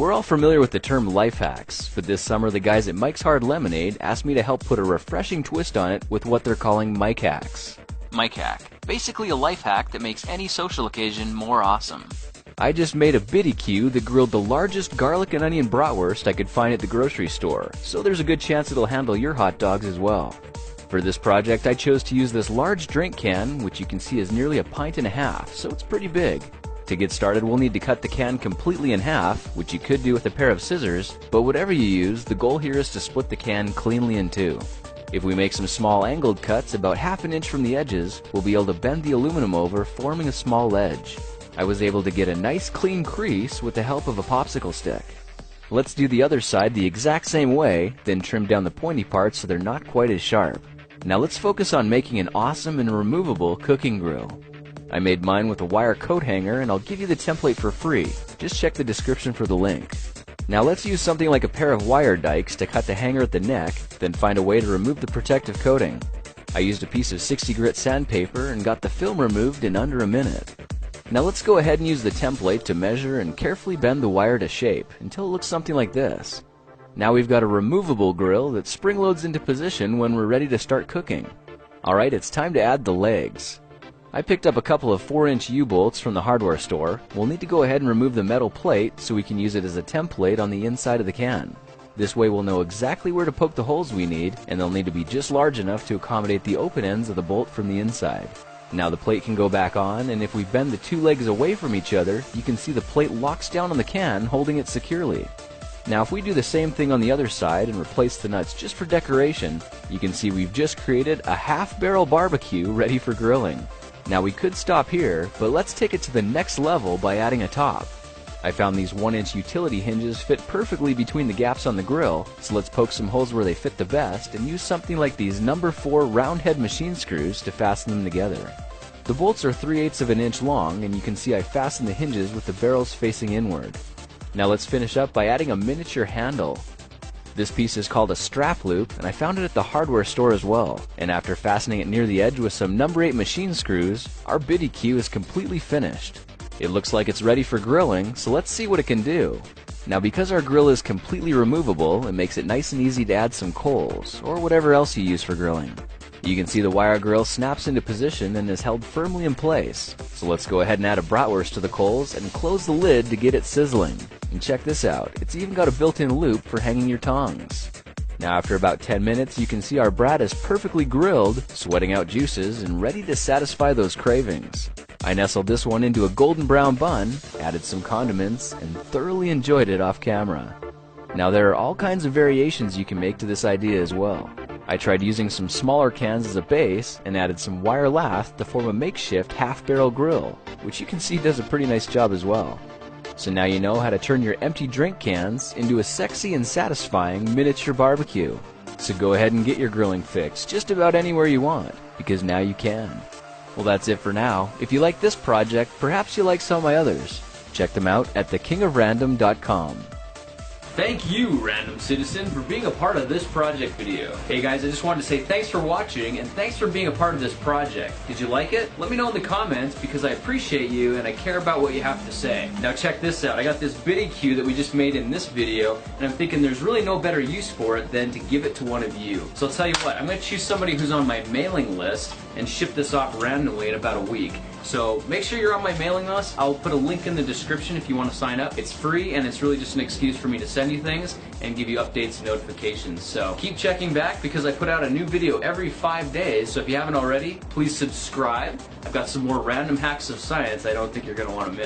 We're all familiar with the term life hacks, but this summer the guys at Mike's Hard Lemonade asked me to help put a refreshing twist on it with what they're calling Mike hacks. Mike hack, basically a life hack that makes any social occasion more awesome. I just made a BBQ that grilled the largest garlic and onion bratwurst I could find at the grocery store, so there's a good chance it'll handle your hot dogs as well. For this project I chose to use this large drink can, which you can see is nearly 1.5 pints, so it's pretty big. To get started, we'll need to cut the can completely in half, which you could do with a pair of scissors, but whatever you use, the goal here is to split the can cleanly in two. If we make some small angled cuts about 1/2 inch from the edges, we'll be able to bend the aluminum over, forming a small ledge. I was able to get a nice clean crease with the help of a popsicle stick. Let's do the other side the exact same way, then trim down the pointy parts so they're not quite as sharp. Now let's focus on making an awesome and removable cooking grill. I made mine with a wire coat hanger, and I'll give you the template for free. Just check the description for the link. Now let's use something like a pair of wire dikes to cut the hanger at the neck, then find a way to remove the protective coating. I used a piece of 60 grit sandpaper and got the film removed in under a minute. Now let's go ahead and use the template to measure and carefully bend the wire to shape until it looks something like this. Now we've got a removable grill that spring loads into position when we're ready to start cooking. Alright, it's time to add the legs. I picked up a couple of 4-inch U-bolts from the hardware store. We'll need to go ahead and remove the metal plate so we can use it as a template on the inside of the can. This way we'll know exactly where to poke the holes we need, and they'll need to be just large enough to accommodate the open ends of the bolt from the inside. Now the plate can go back on, and if we bend the two legs away from each other, you can see the plate locks down on the can, holding it securely. Now if we do the same thing on the other side and replace the nuts just for decoration, you can see we've just created a half-barrel barbecue ready for grilling. Now we could stop here, but let's take it to the next level by adding a top. I found these 1-inch utility hinges fit perfectly between the gaps on the grill, so let's poke some holes where they fit the best and use something like these number 4 round head machine screws to fasten them together. The bolts are 3/8 of an inch long, and you can see I fastened the hinges with the barrels facing inward. Now let's finish up by adding a miniature handle. This piece is called a strap loop, and I found it at the hardware store as well. And after fastening it near the edge with some number 8 machine screws, our BBQ is completely finished. It looks like it's ready for grilling, so let's see what it can do. Now because our grill is completely removable, it makes it nice and easy to add some coals, or whatever else you use for grilling. You can see the wire grill snaps into position and is held firmly in place. So let's go ahead and add a bratwurst to the coals and close the lid to get it sizzling. And check this out, it's even got a built-in loop for hanging your tongs. Now after about 10 minutes you can see our brat is perfectly grilled, sweating out juices and ready to satisfy those cravings. I nestled this one into a golden brown bun, added some condiments, and thoroughly enjoyed it off camera. Now there are all kinds of variations you can make to this idea as well. I tried using some smaller cans as a base and added some wire lath to form a makeshift half-barrel grill, which you can see does a pretty nice job as well. So now you know how to turn your empty drink cans into a sexy and satisfying miniature barbecue. So go ahead and get your grilling fix just about anywhere you want, because now you can. Well, that's it for now. If you like this project, perhaps you like some of my others. Check them out at thekingofrandom.com. Thank you, Random Citizen, for being a part of this project video. Hey guys, I just wanted to say thanks for watching and thanks for being a part of this project. Did you like it? Let me know in the comments because I appreciate you and I care about what you have to say. Now check this out. I got this BBQ that we just made in this video and I'm thinking there's really no better use for it than to give it to one of you. So I'll tell you what, I'm going to choose somebody who's on my mailing list and ship this off randomly in about a week. So make sure you're on my mailing list. I'll put a link in the description if you want to sign up. It's free and it's really just an excuse for me to send you things and give you updates and notifications. So keep checking back because I put out a new video every 5 days. So if you haven't already, please subscribe. I've got some more random hacks of science I don't think you're going to want to miss.